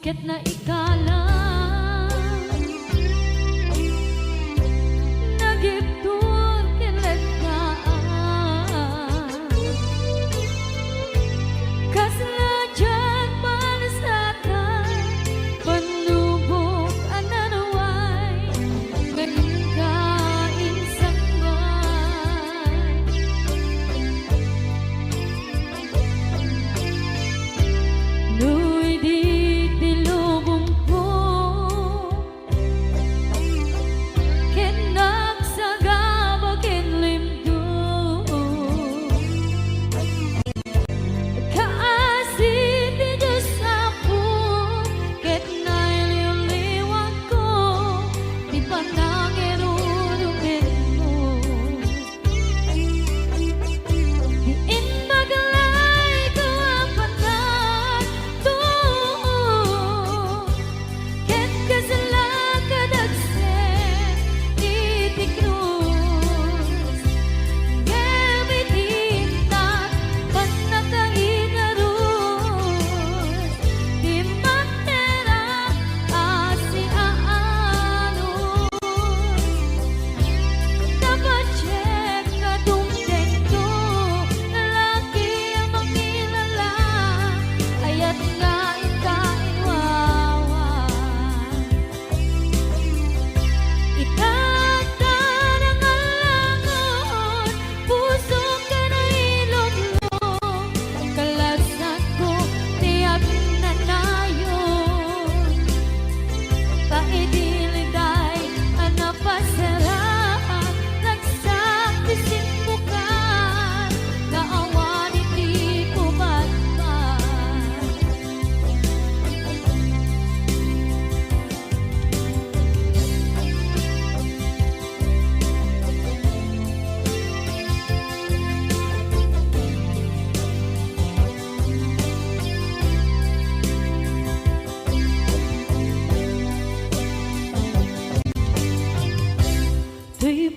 Ket na ikalang nagiptur kinagkaan kaslajan malasatan panubok ananuay nagkain sangbay nuy di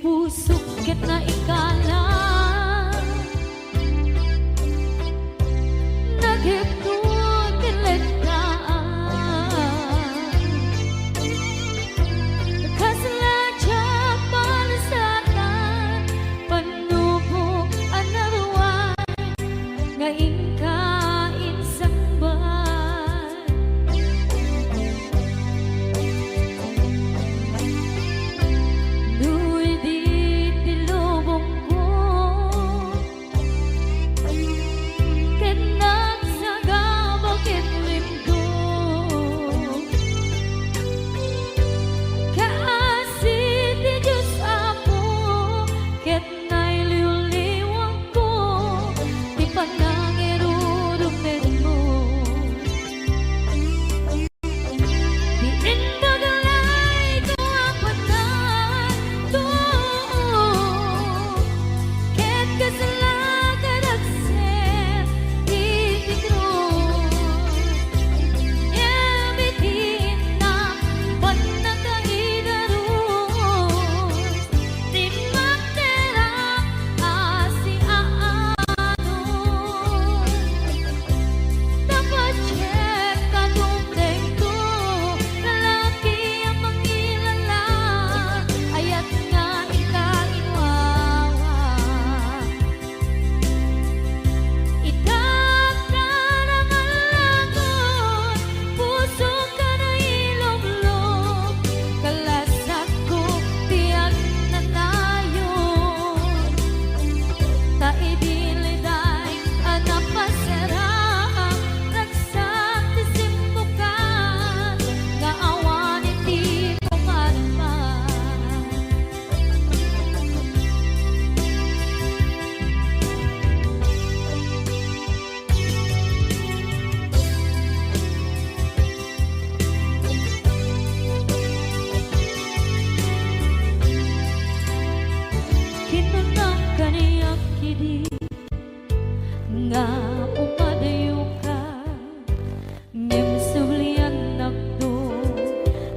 pusok ket na ikalang nagiptur kinagkaan kaslajan malasatan panubok anaruay ngain kain sangbay nuy di tilubong ko ket nagsagabal ket limdong kaasit ti Diyos Apo ket nailiw-liwang ko ti panangirurupet mo di indagalay ko apatan to ket kasalakan akses iti krus yamitin na panagkaidarus ti magtera asi aanon dapat check kadumdeng to lalaki ang mangilala ayat nga ikainwawa itak na nangalangon puso ka na ilog-log kalasag ko tiyak na nayon ta idiliday anak pasera ragsak ti simbukan nga awan iti pumatman kinunang kaniyak kidi nga upadayo ka ngem sublian nakdo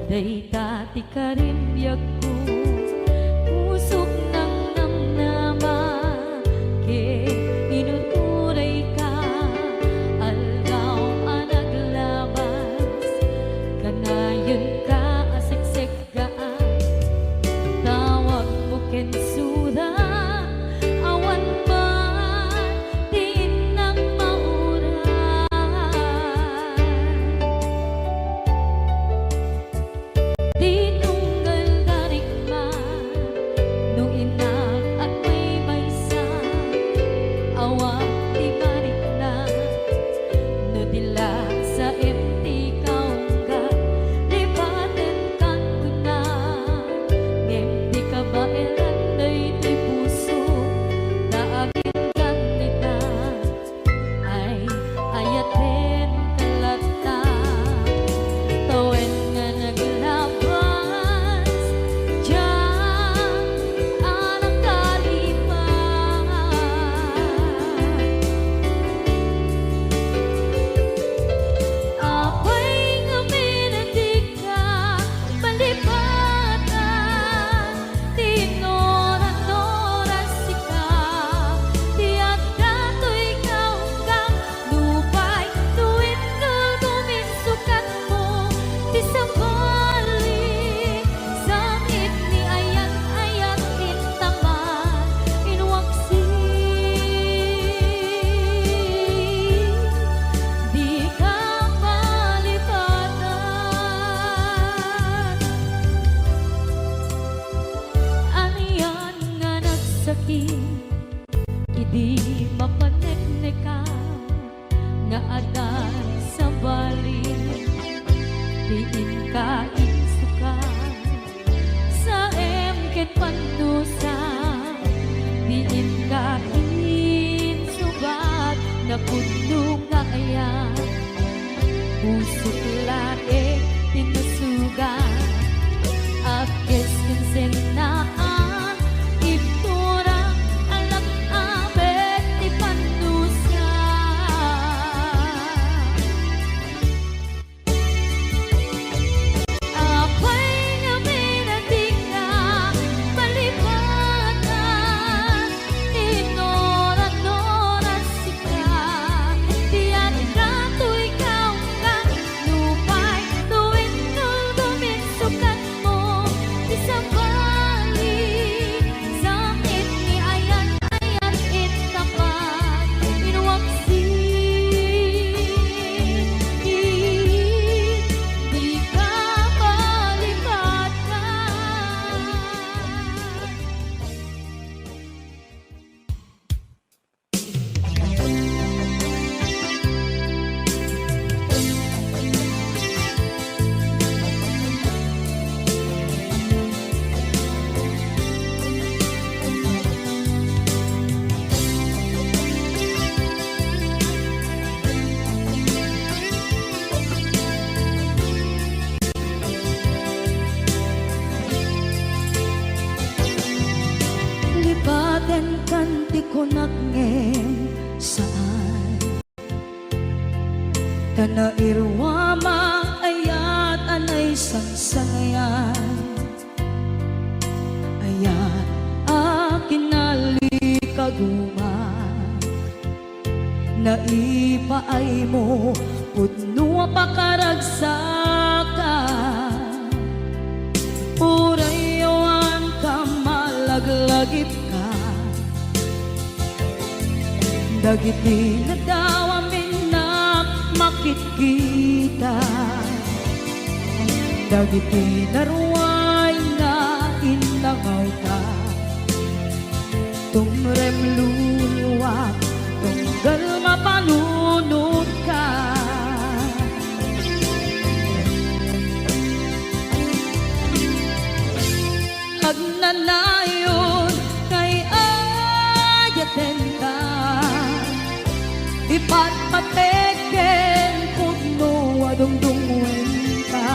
dayta ti karimbiag ko pusok ng namnama ke inuturay ka algaw anaglabas Bila sa empty kaungga libaten kan kuna ngem ka ba eranday ti puso naagin kan nita ay ayaten kalata tawen nga naglabas diyan anak kalipan apay nga minatig ka palipatan tinoran-noran sika tiyak dato'y kaunggang lupay tuwid nulgumin sukat mo di sabali sangit ni ayat-ayat intaman inwaksi di ka palipatan aniyan nga nagsakit idi mapanekneka nga adan sa bali diin ka insuka sa emket pandusa diin ka insubat na puno nga ayan pusok lae tinusugan akes kinsenaan iptura alam abet ti pandusa apay nga minatig ka palipatan tinoran-noran sika tiyan dato'y kaunggang lupay tuwid nulgumin sukat mo di sabali sakit ni ayan-ayan intapan inwaksi di ka palipatan libaten kan ti kunak ngem saan kana irwama ayat anay sangsangayan ayat akinali kaguman naipaay mo pudno pakaragsakan urayawan ka malaglagip ka dagiti na daw amin na makikita dagiti naruay na inangaw ta tumrem luluwat tunggal mapanunod ka agnanayon kay ayaten ka ipatpateken pudno adungdungwen ka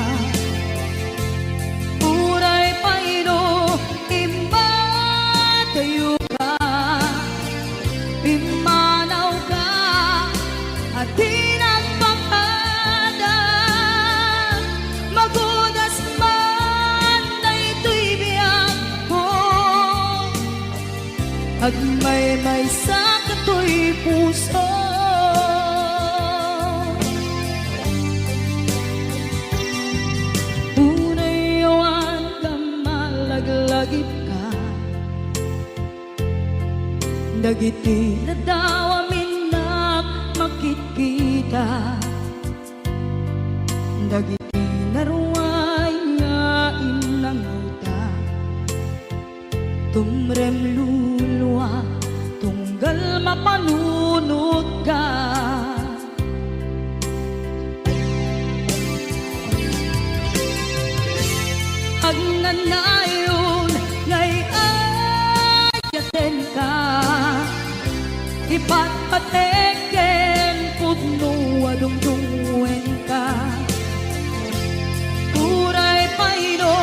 uray payno imbatayo ka imanaw ka at tinagpapadan magudas man na ito'y biyak mo agmay-may sa kato'y puso unayawan ka malaglagip ka dagiti na daw amin na makikita dagiti naruay nga inangaw ta tumrem luluwa tunggal mapanunod ka Agnanayon ngay ayaten ka ipatpateken pudno adungdungwen ka uray payno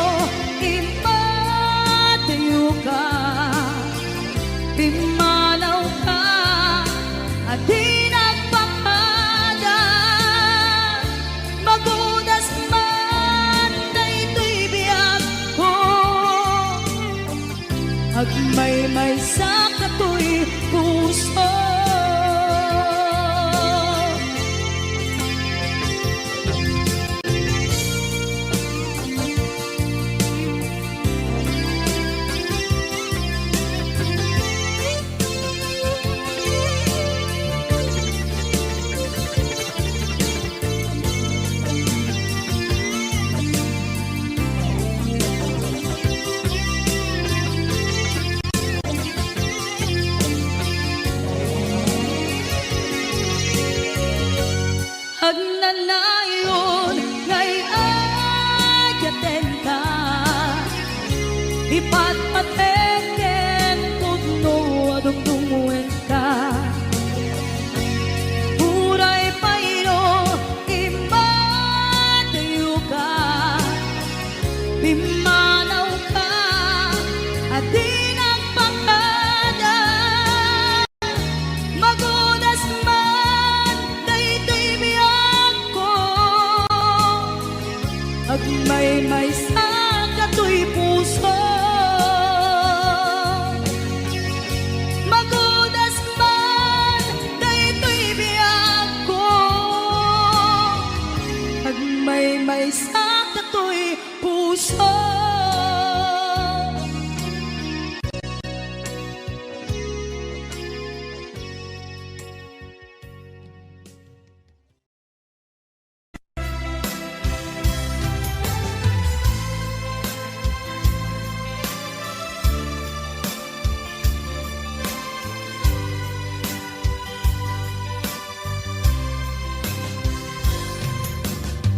impatayo ka pimanaw ka at di nagpapala magudas man daytoy biyag ko agmay-may sa katoy puso agnanayon ngay ayaten ka ipatpateken pudno adungdungwen ka uray payno imatayo ka pimanaw ka at di nagpakada magudas man daytoy biyag ko agmay-may sa katoy puso magudas man daytoy biyag ko agmay-may sa katoy puso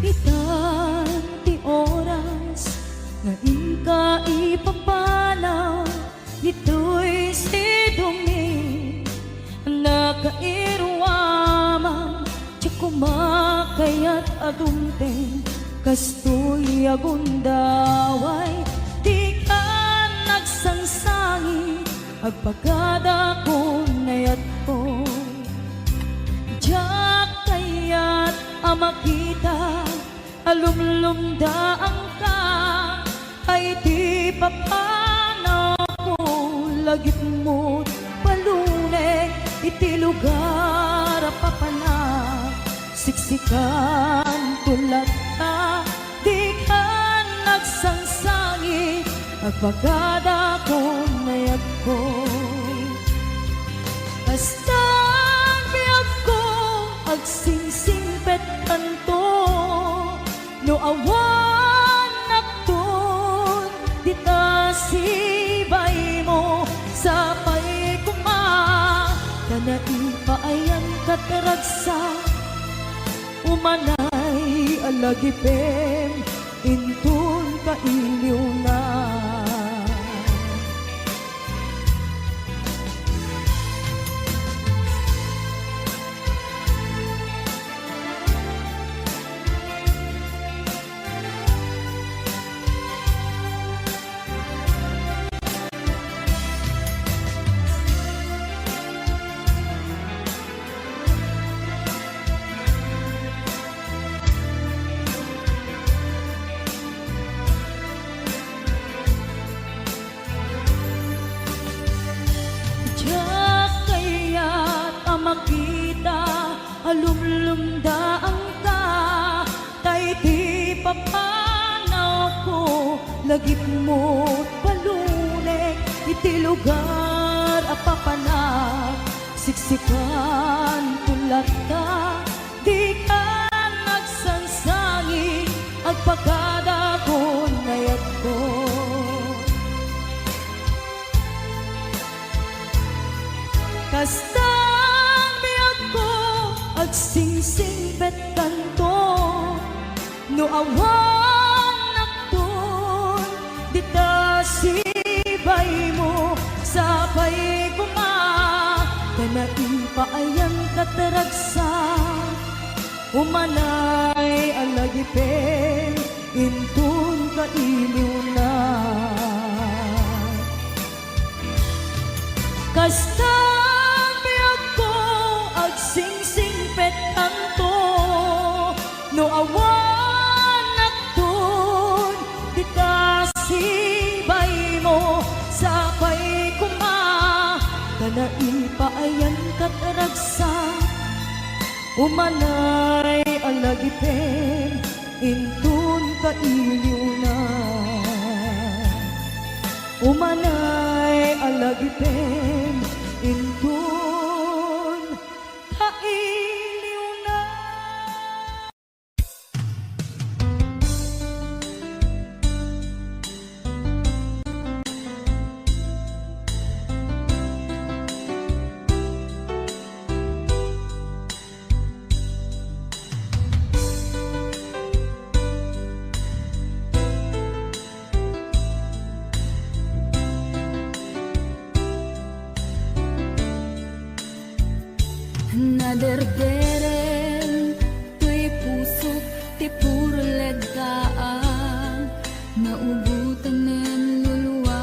itan ti oras nga inka ipapanaw nito'y si Dumi nakairwamang tiyak kumakayat adumteng kastoy agundaway di ka nagsangsangi agpagada ko nayat ko diyak kayat amakita alumlumdaan ka ay di papanaw ko lagit mo't palune iti lugar papanak siksikan tulad ka di ka nagsangsangi agpagada ko nayag ko basta biyag ko agsingsingpet kanto no awan nakton dita sibay mo sa pay kuma kana ipaayan kataragsa umanay alagipem intun kailiw na makita alumlumdaan ka tay di papanaw ko lagip mo't palunek iti lugar apapanak siksikan tulad ka di ka nagsansangi agpagada ko nayag ko kasta agsingsing bet kanto no awan nakton kataragsa, umanay alagipen, intun ka iliw na. Kastang biyag ko, agsingsing petanto, no awan naktun, di kasibay mo, sapay kuma, kanaipayan kataragsa, umanay alagipen, intun ka iliw na. Umanay alagipen, intun ka iliw na. Naderberen, tuy pusok, ti puro ledaan, naubutan nen luluwa,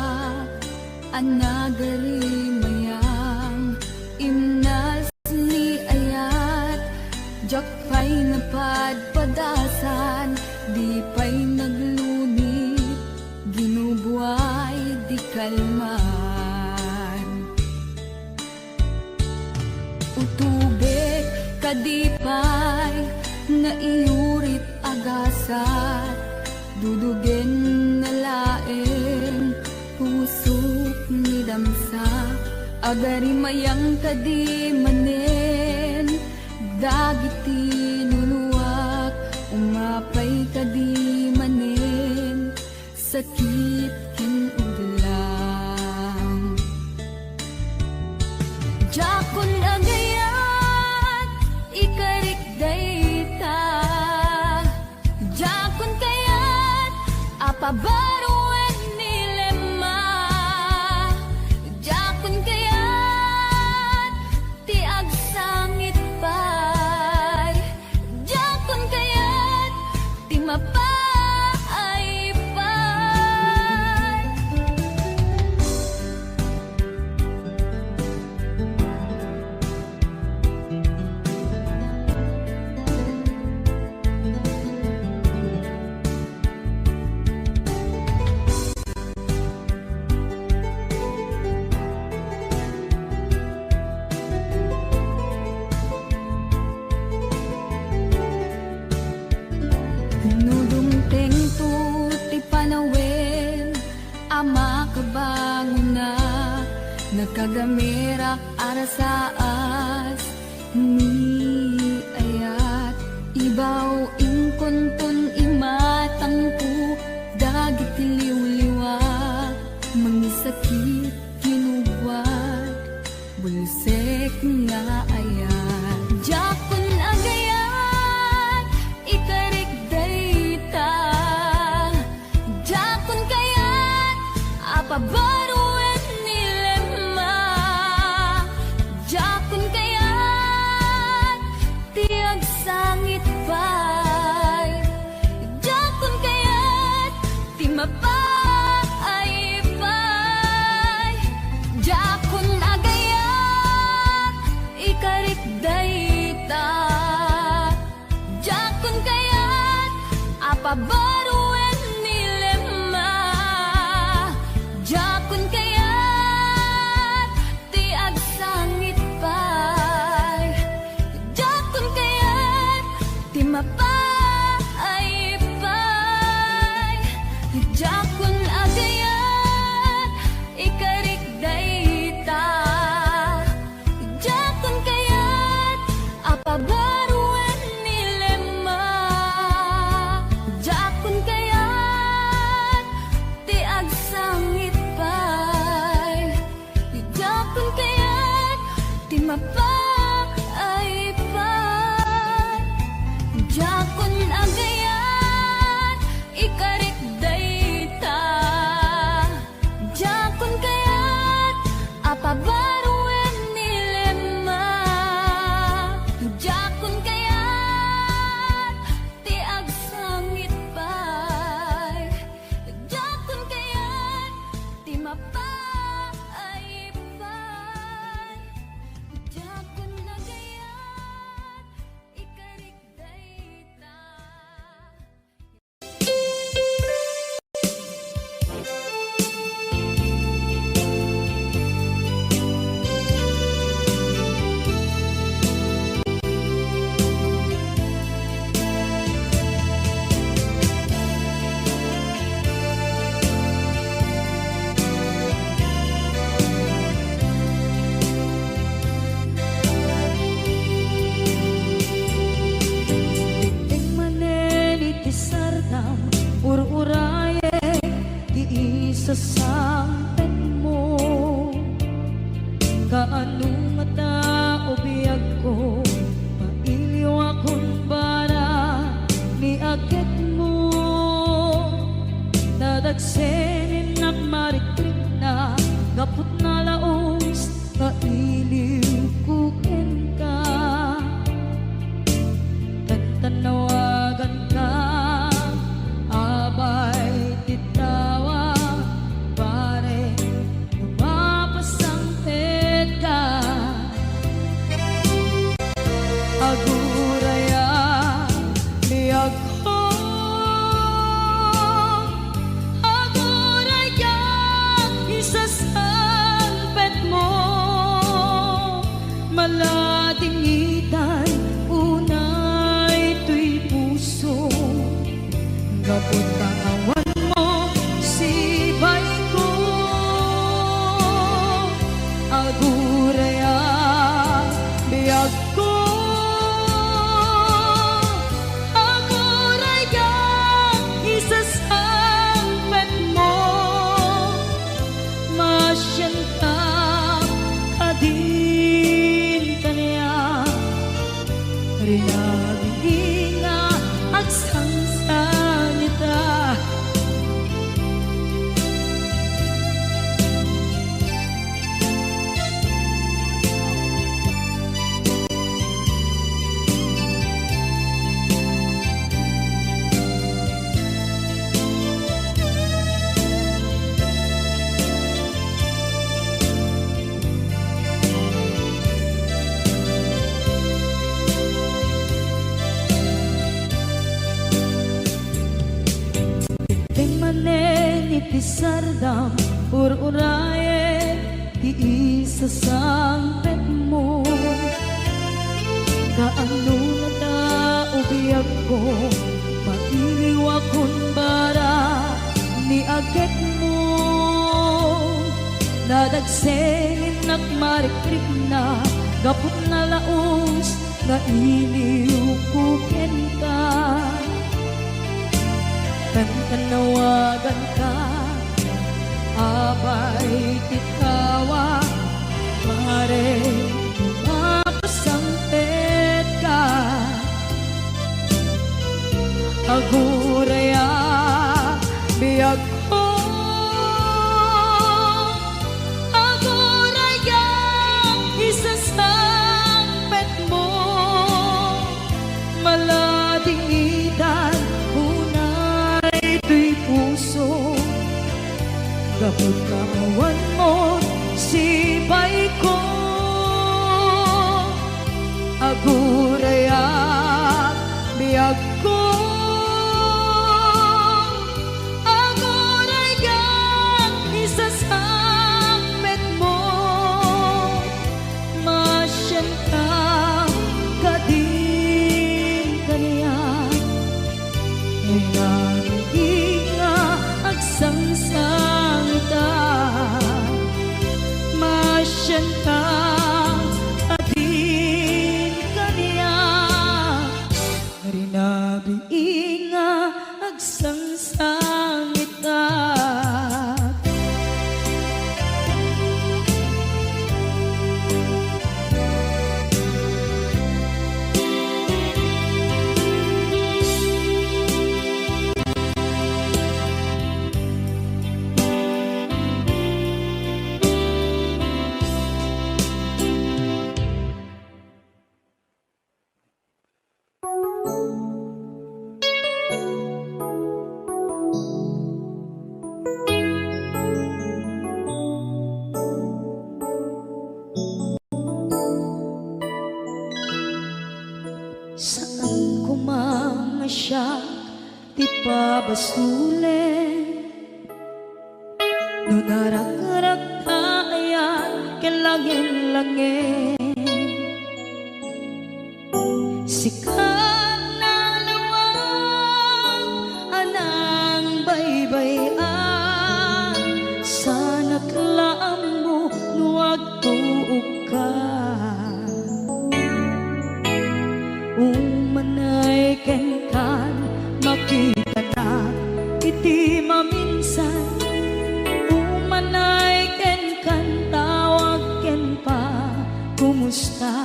anagari mayang, imnas ni ayat, jak pa'y napadpadasan, di pa'y naglunit, ginubuay di kalman. Utubek kadipay na iurit agasat, dudugen na laeng pusok ni damsa, agari mayang kadi manen, dagiti nuluwak, umapay kadi manen, sakit ken udlang. Jakon agayat, ikarik dayta, jakon kayat, apabaruan nilema, jakon kayat, ti agsangit pay, jakon kayat, ti mapay pay. Nudumteng tu ti panawen, ama kabangon na, nagkagamirak arasaas, ni ayat, ibaw ingkontun imatangku, dagiti liwliwa, mangisakit kinuwat, bulsek nga ayat, jakon agayat, ikarik dayta, jakon kayat, apabaruan nilema, jakon kayat, tiag sangit pay, jakon kayat, ti mapay pay, jakon agayat, ikarik dayta, jakon kayat, apabaruan nilema, jakon kayat, ti agsangit pay, jakon kayat, ti mapay pay, jakon agayat, ikarik dayta, jakon kayat, apabaruan nilema, jakon kayat, ti agsangit pay, jakon kayat, ti mapay pay, jakon agayat, ikarik dayta, jakon kayat, apabaruan nilema, tanawagan ka, abay titawa, pare lumapasangpet ka. Aguraya biyag ko, aguraya isasangpet mo, maladingitan unay tuy puso, gabot katawan mo sibay ko. Aguraya biyag ko, aguraya isasangpet mo, masyanta kadin kanya, rinabing nga agsangsangita. Sardam ur-uraye di isasangpet mo, kaano na da ubiyag ko, mailiwa kun bara ni agek mo, nadagsengin at marikrik na, gapot na laos na iliw kuken ka. Tanawagan ka, abay titawa, pare mapasangpet ka. Aguraya biyag ko, aguraya isasangpet mo, maladingitan puso, gapot kawan mo sibay ko. Aguraya biyag ko, aguraya isasangpet mo, masyanta kadin kanya, sangsangita, masyanta adin kanya, rinabiing agsangsangita. Saan ko mamasyak, di pa basulen, no narak-arak tayan kelangin-langin. Sikat na lawag anang baybayan, sana't laam mo nuwag tuog ka. Umanay kenkan makita na iti maminsan, umanay kenkan tawag ken pa kumusta.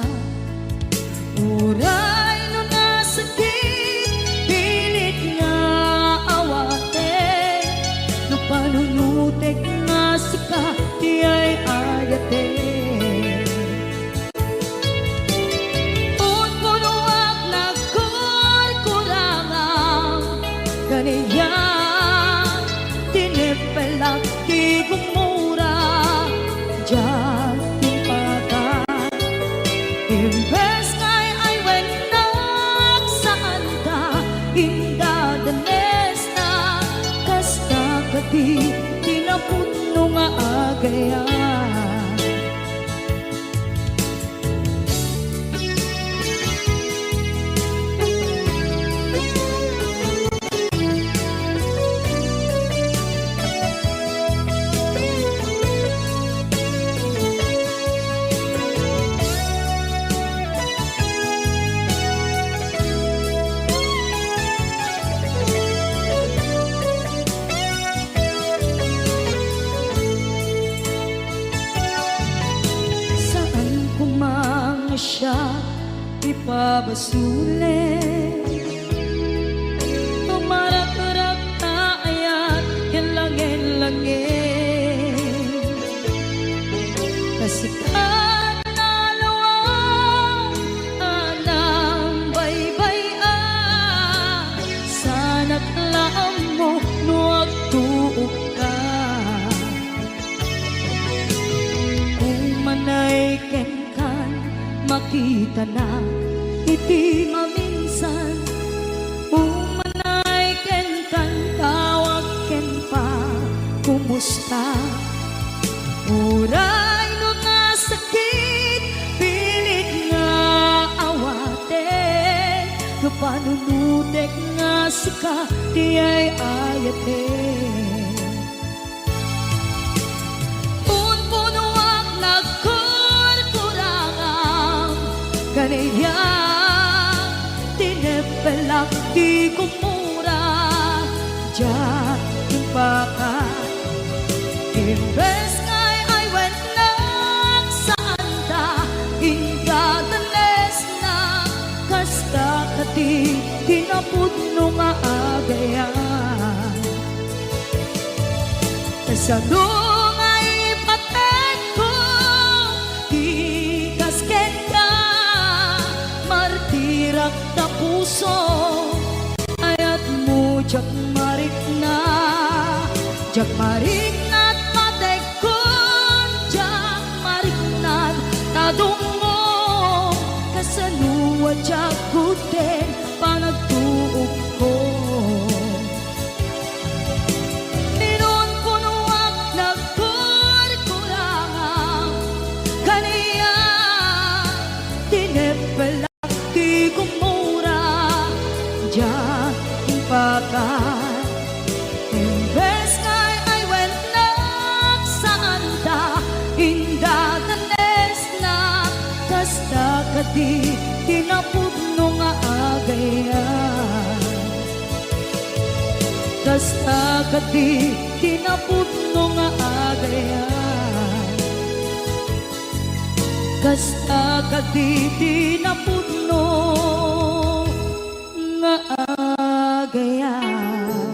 Uray no nasakit pilit nga awate, no panunutek nga sika di ay ayate. indadanes na kasta kati tinapuno nga agayan. Siya ipabasuli tumarak-rak na ayat hilangin-langin kasikat na lawang anang baybay-an sana't laam mo nuwag tuog ka kung manay makita na iti maminsan umanay ken kan tawag ken pa kumusta uray no nga sakit pilit nga awaten no panunutek nga sika di ay ayaten punpunuak kaniya tinepelak di kumura diyan yung baka imbes ngay ay wenak saan ta indadanes na kasta kati tinapuno nga agayan kasano ta puso ayat mo jak marik na matekon jak marik na tadong mo kasanuwa jak kuten panagtuog ko minun punuak nagkurkurangang kaniya tinepela kumura diyan pakat imbes ngay ay wenak saan ta indadanes na kasta kati tinapuno nga agayan kasta kati tinapuno nga agayan kasta kati tinapuno nga agayan.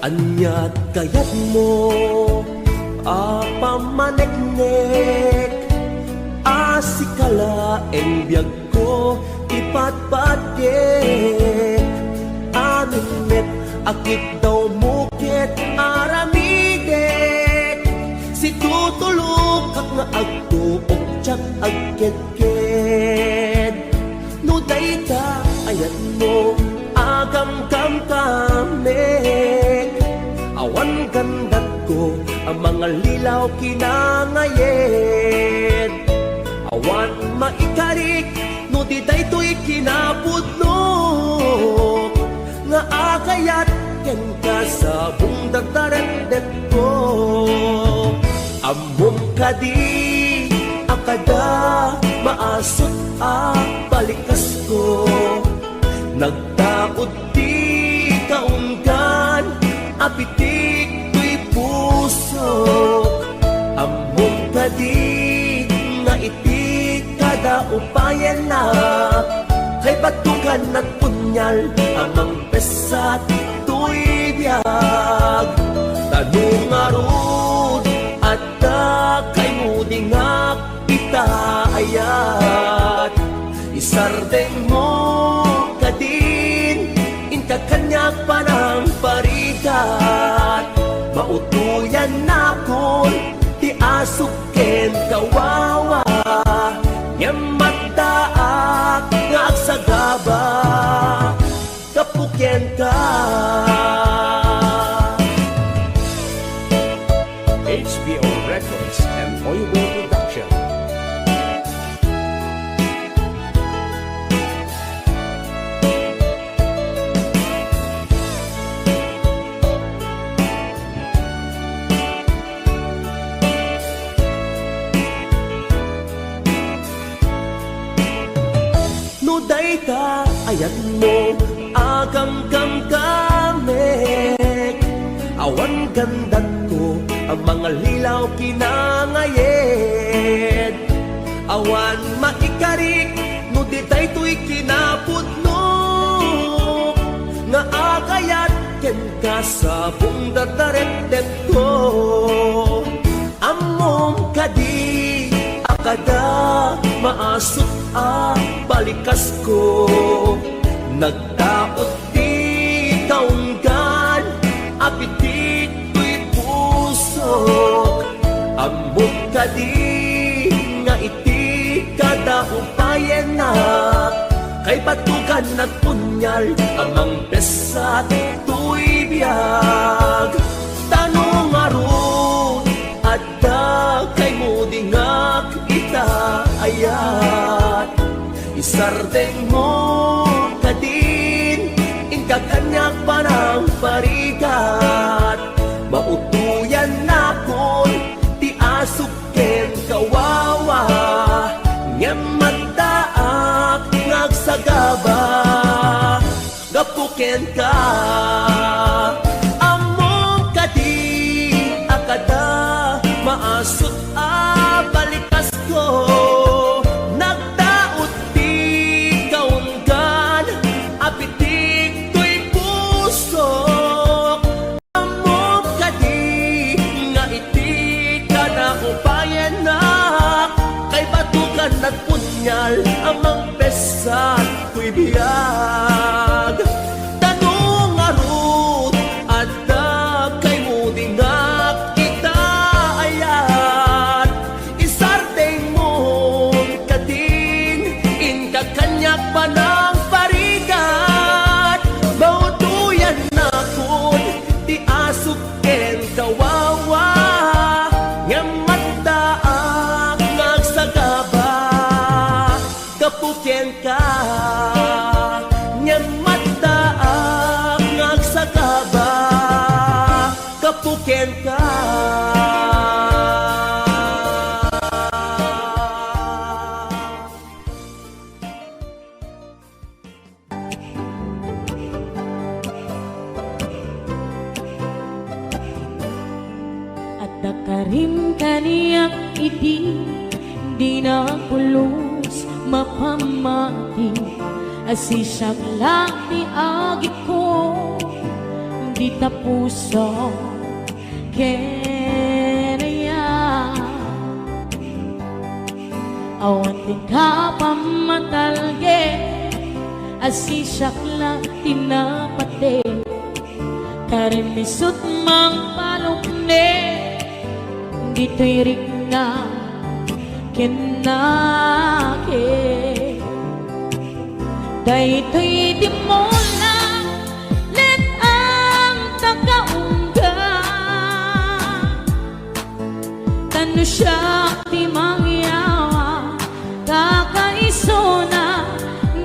Anyat kayat mo pamaneknek asikala en biyag ko ipatpatek animet akit daw mukit aramidek si tutulog kak nga agtuok tsak agket-ket no dayta ayat mo agam kam kamek awan gandat ko ang mga lilaw kinangayet awan maikarik no di daytoy kinapudno nga akayat ken ka sa bungdagdarendet ko amom kadi akada maasot a balikas ko nagtaod di kaunggan apitik tuy puso among kadi nga iti kada upayan na kay batukan at punyal amang pesat tuy biyag tanong arod at kay mudingak ita ayat isardeng mo kadin inka kanyak panang parigat mautuyan na kon ti asuken kawawa yang mataak nga agsagaba kapukyan ka HBO Records and Oiway Production. no dayta ayat mo agam kam kamek awan gandat ko ang mga lilaw kinangayed awan maikarik no ditay to'y kinapudno nga agayat ken ka sa bundadaret ko amom kadi akada maasot a balikas ko nagdaot di kaunggan apitik to'y pusok amok kadi nga iti kada upayan na kay batukan at punyal amang pesat to'y biyag tanong aron adda kay mudingak ita ayat isardeng mo kadin inka kanyak panang parigat mautuyan na kon ti asuken kawawa ngem mataak ngagsagaba gapuken ka among kadi akada maasot a balikas ko nagdaot di kaunggan apitik to'y pusok among kadi nga iti kada upayan na kay batukan at punyal amang pesat ko'y biyag tanong arut adda kay mudingak ita ayat isardeng mo kadin inka kanyak panang parigat mautuyan na kun ti asuken kawawa ngem mataak ngagsagaba kapuken ka ngem mataak ngagsagaba kapuken ka At dakarim kaniyak iti di na pulos mapamati asisyak lang ni agi ko di tapuso kenaya awan din ka pamatalge asisyak lang tinapate karimisut mang palukne dito'y ringa kinake dayto'y di mo lang let ang takaungga tano siya di mangyawa kakaiso na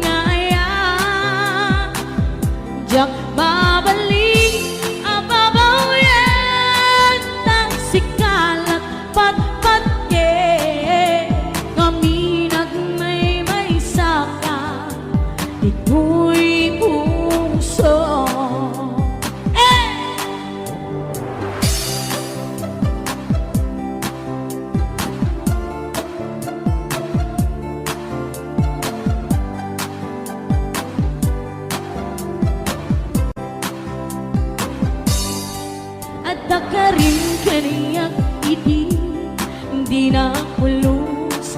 ngaya jak babalik ababaw yan tang sikalat pat-pat kami nagmay saka ito'y puso Dakarim kaniyak iti di na pulos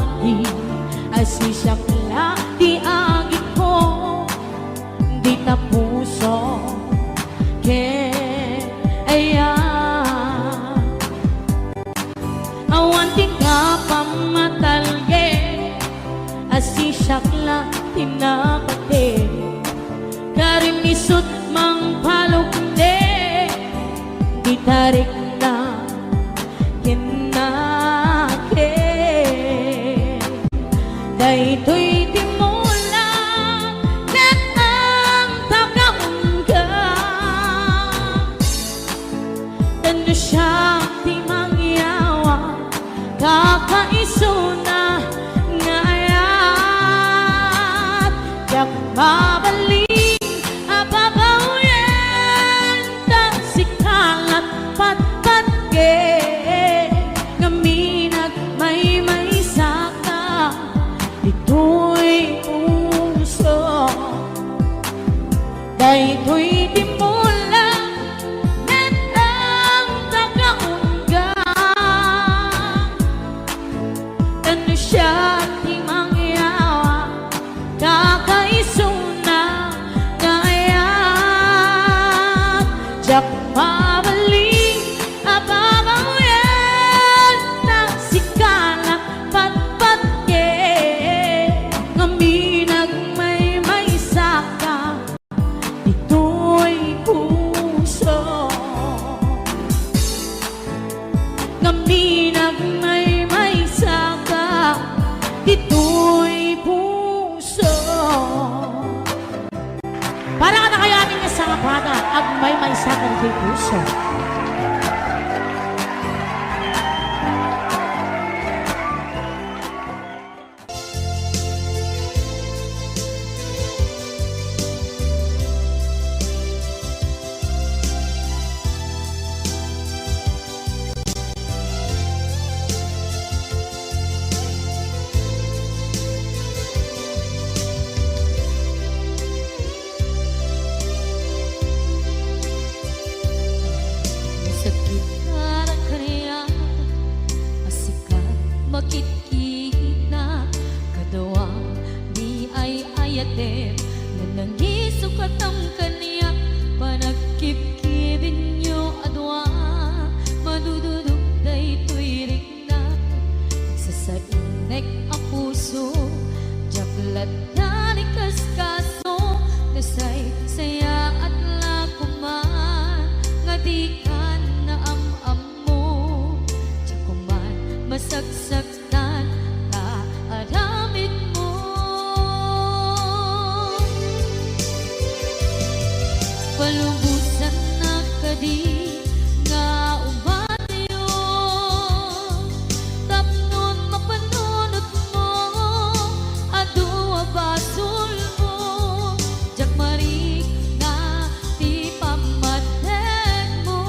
babae asisakla di agit ko di tapuso kaya awan di ka pamatalge asisakla tinapate karimisut mang palukde di tarik na kinake daytoy di mo lang net ang tagaungga tano siya di mangyawa kakaisuna ngayat yak babalik daytoy di mo lang net ang tagaungga tano siya di mangyawa kakaisuna ngayat jak pabalik ababawian na sikala patpatke ngaminag may saka ito'y puso ngaminag may saka ito'y puso para ka na kaya amin nga sa kapana ag may saka ito'y puso. Sakit na kaya asikat makikita kadawa di ay ayatem na nangisukat ang kaniya panagkipkibin nyo adwa madududog daytoy rikna sasainek ang puso jaklat na ni kaskaso nasay saya at lakuman nga di ka masagsaktan ka aramid mo palubusan na kadi nga umatiyo tapnon mapanunot mo adua basul mo jak marik na di pamaten mo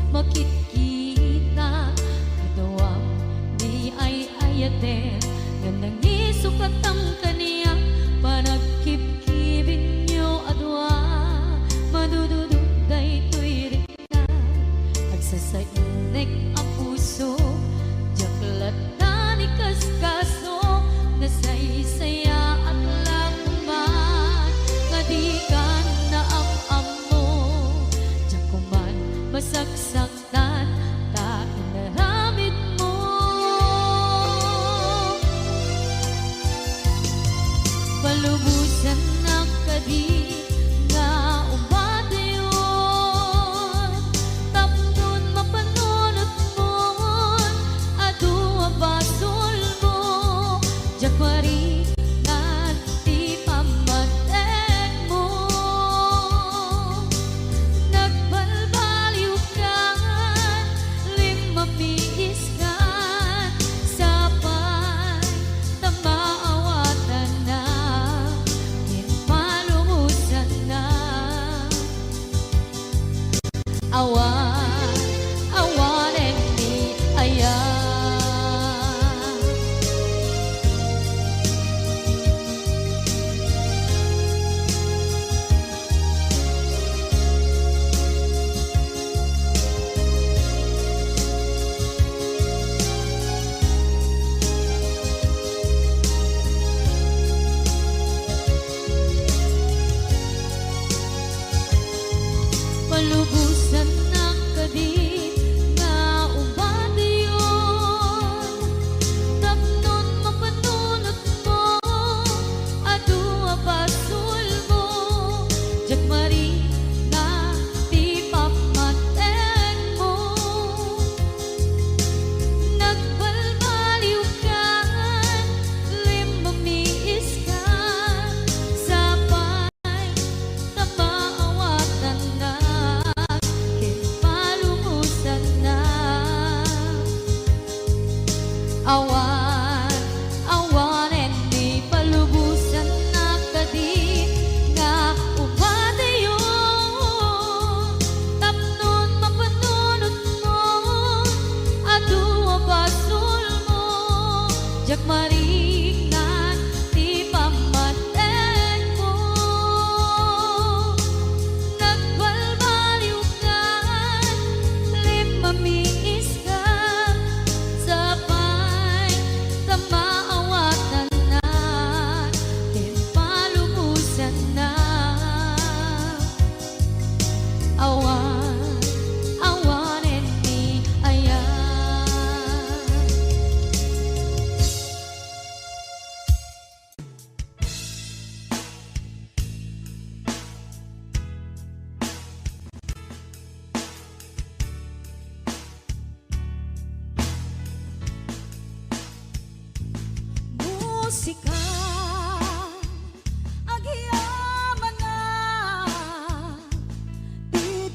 makikita kadawang di ay ayaten nga nangisukat ang kaniya panagkipkibin nyo adwa madududog daytoy rikna agsasainek ang puso jaklat na ni kaskaso nasaysaya at lakuman nga di ka na ang amo jakuman masagsaktan ta inaramid mo palubusan ng kadi nga umatayon tapnon mapanunot mo adua ba Jak maringan ti pamaten mo. Nagbalbaliw ka, limamiis ka, sabay tamaawatan na, din palumusan na. Awan, awanen ni ayan. Musika agyaman na,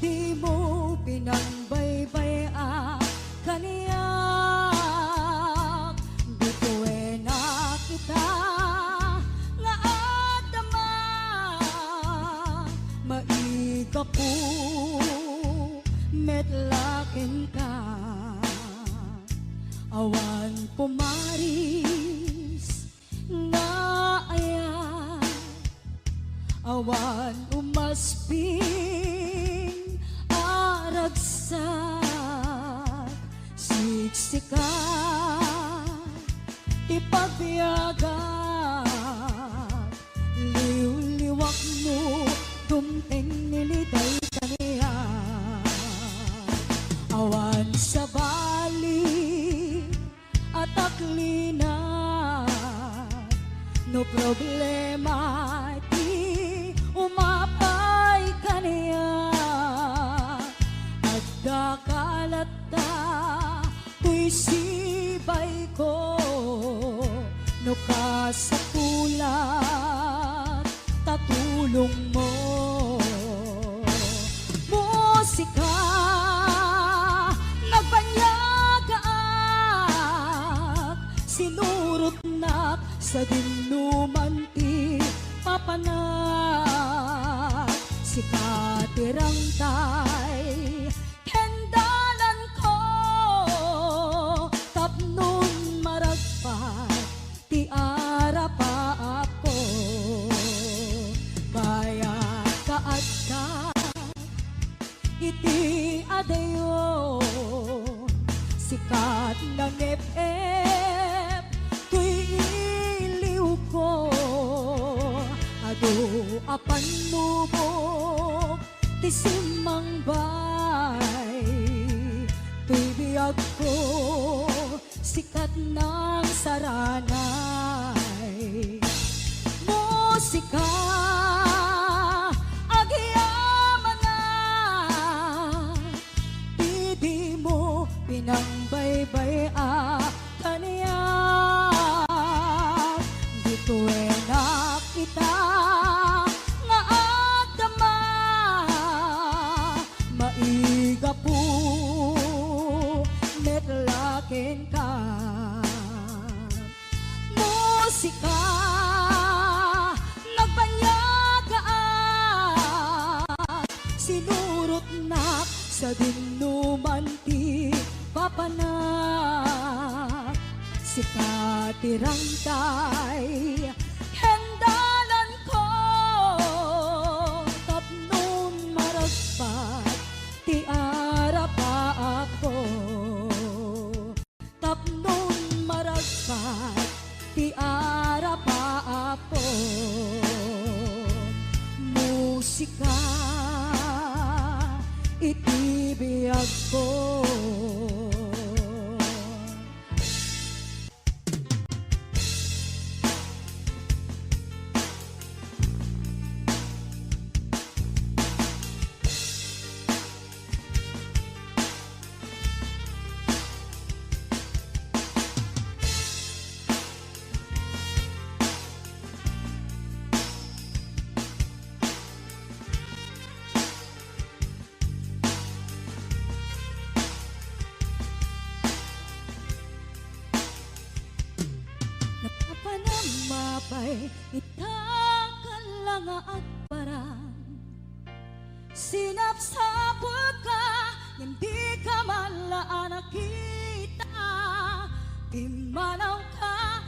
di mo pinangbaybay kaniyak. Bituin na kita nga adama, maiga po metlaken ka. Awan pumaris nga ayan, awan umasping aragsak, siksika ipagbiyagan, liw-liwak mo dumteng niliday kaniya. Awan sa bali at aklina, no problema ti umapay kaniya. At dakalata tuy sibay ko, no kasapulat tatulong mo. Musika nagbanyagaan, sinurot na sa dinuman ti papanak. Sikatirang tay kendalan ko, tapnon maragpat ti arapa ako. Bayat kaat ka iti adayo, sikat ng ep-ep tuy iliw ko. Ado apan nubok ti simang bay, tuy biyag ko sikat ng saranay. Musika agyaman na, di mo pinangbaybay kaniya. Bituin na kita nga adama, maiga po metlaken ka. Musika nagbanyagaan, sinurot na sa dinuman ti papanak. Sikatirang tay hendalan ko, tapnon maragpat ti arapa ako. Tapnon maragpat ti arapa ako. Musika itibiyag ko. Mapay itakan lang agparan, sinapsapul ka, hindi ka malaan nakita. Di manaw ka,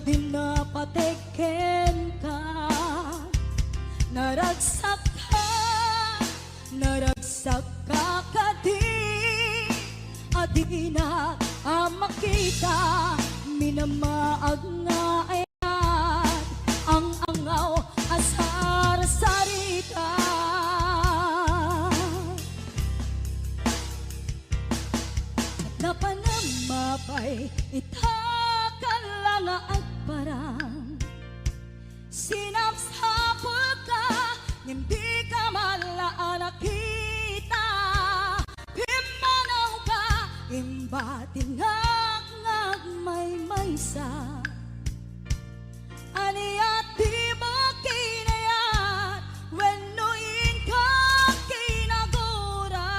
din na patikin ka. Naragsak ka kadi. Adi na makita, minamaag nga ayan. Ang angaw asar sarita. At napanamapay itakan lang ang parang sinapsapul ka, hindi ka malaan nakita. Pimanaw ka, imbatinag may maysa. Aniya di mo kinayat, wenuin ka kinagura.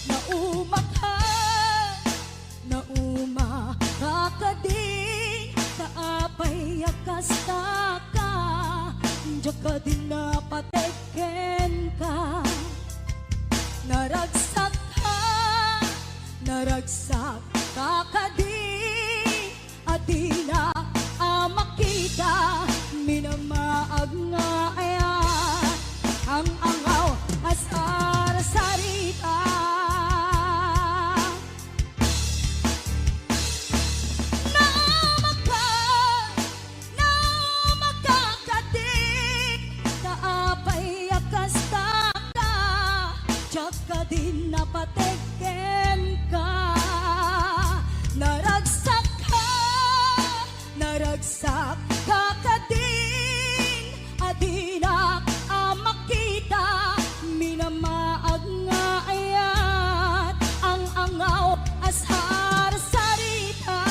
Nauma ka din, kaapay akasta ka. Diyak ka din na patikin ka. Naragsak ka kadi. Adi na makita, minamaag nga ayan. Ang angaw asar sarita. Kaapay akasta ka, diyak ka din na patikin ka. Naragsak ka kadin. Adi na makita, minamaag nga ayan. Ang angaw asar sarita.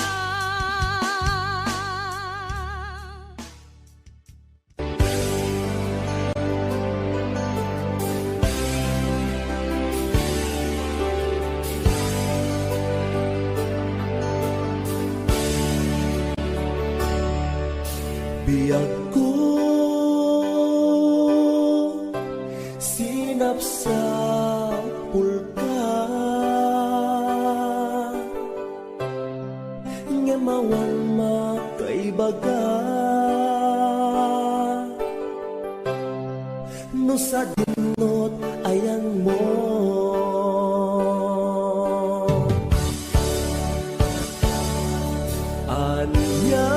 Biyag ko sinapsapul ka, ngemawan makaibaga. No sa dinot ayan mo, anya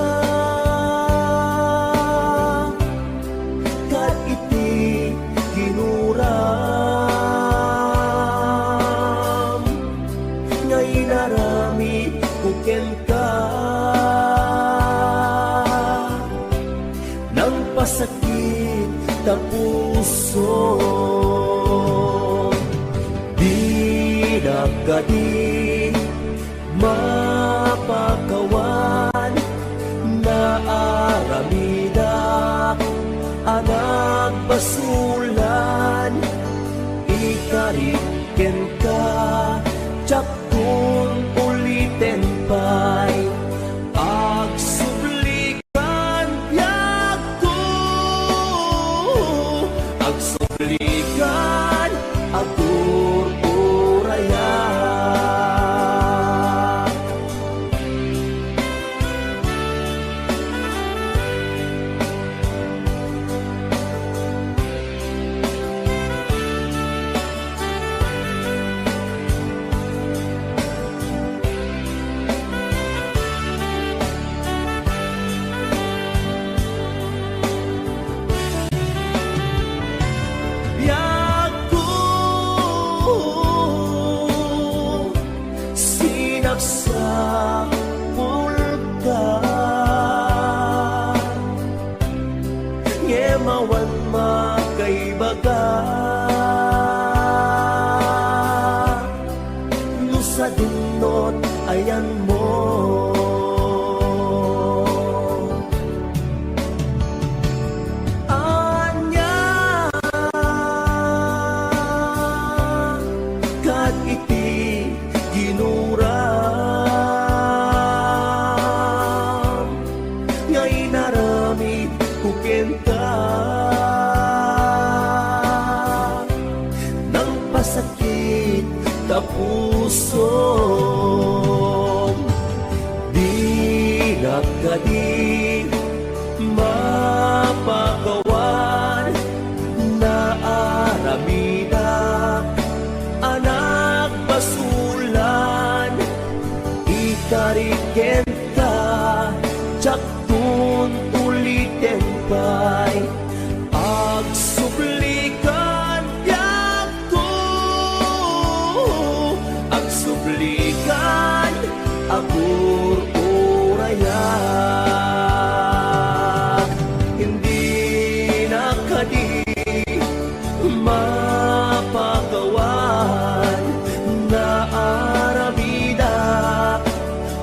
sakit ta puso. Di nagkadi mapakawan na aramida anak basulan. Ikariken ka tsak kung ulitin pa'y ligan agur uraya. Sinapsapul ka, ngemawan makaibaga. No sa dinot ayan mo, anya kad iti ginura. Nang pasakit ta puso, di kadi mapagawan na aramida anak basulan ikariken ka jaktun ulitin pa'y agsublikan yako agsublikan agur uraya hindi na kadi mapagawan na aramida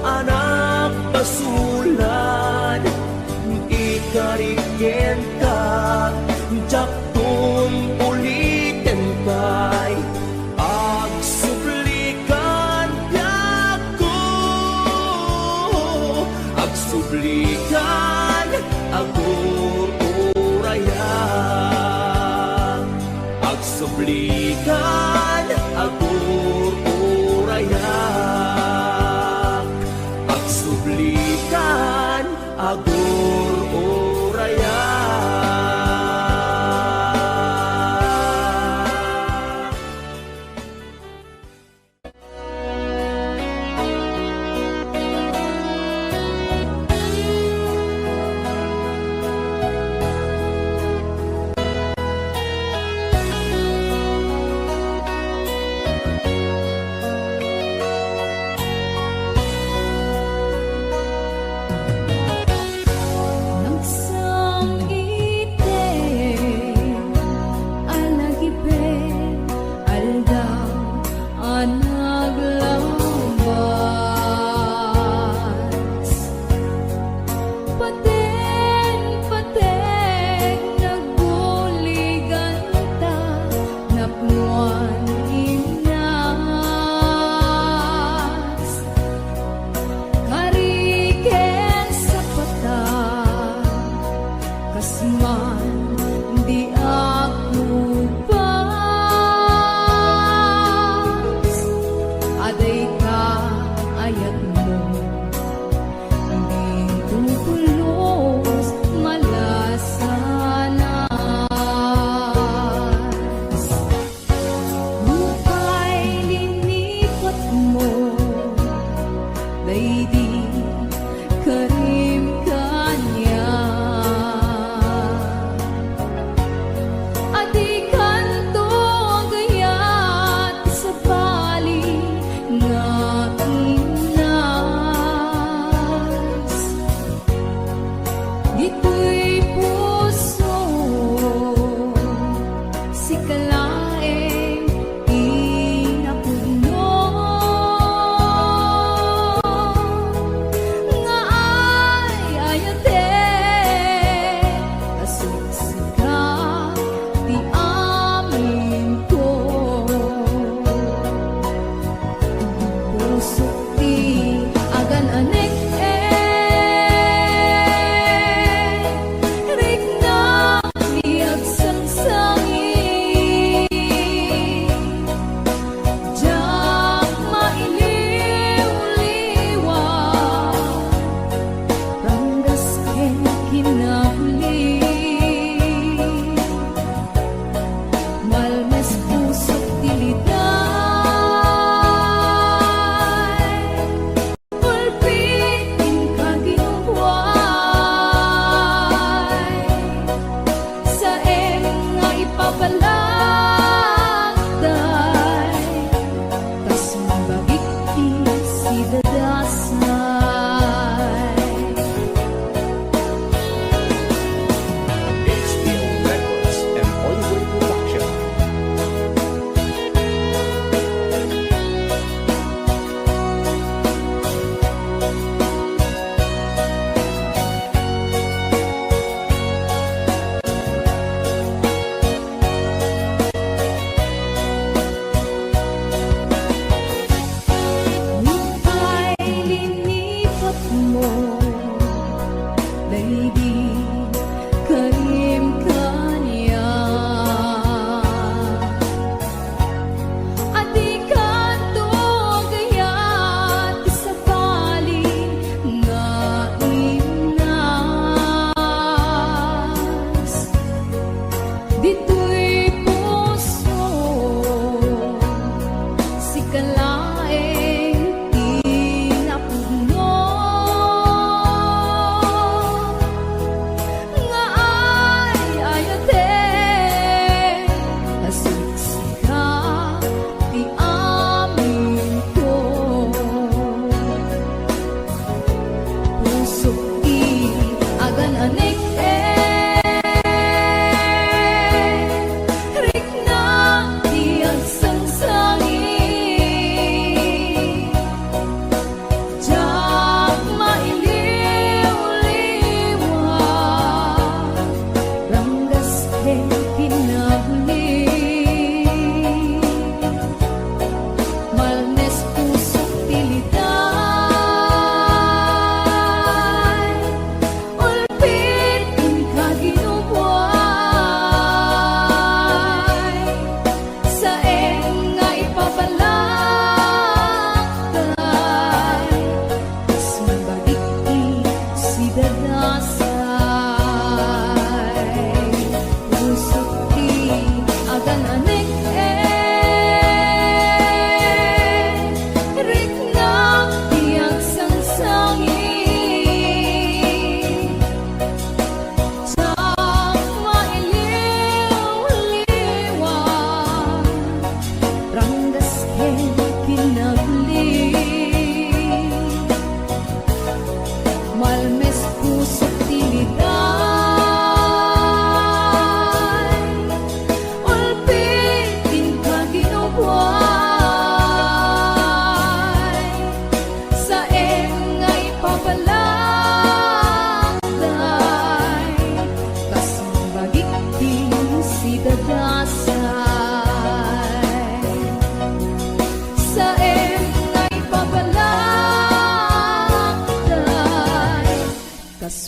anak basulan ikariken ka jaktun ulitin pa'y agsublikan yako agsublikan agur uraya agsublikan agur uraya agsublikan agur uraya.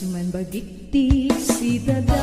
man bagiti si dada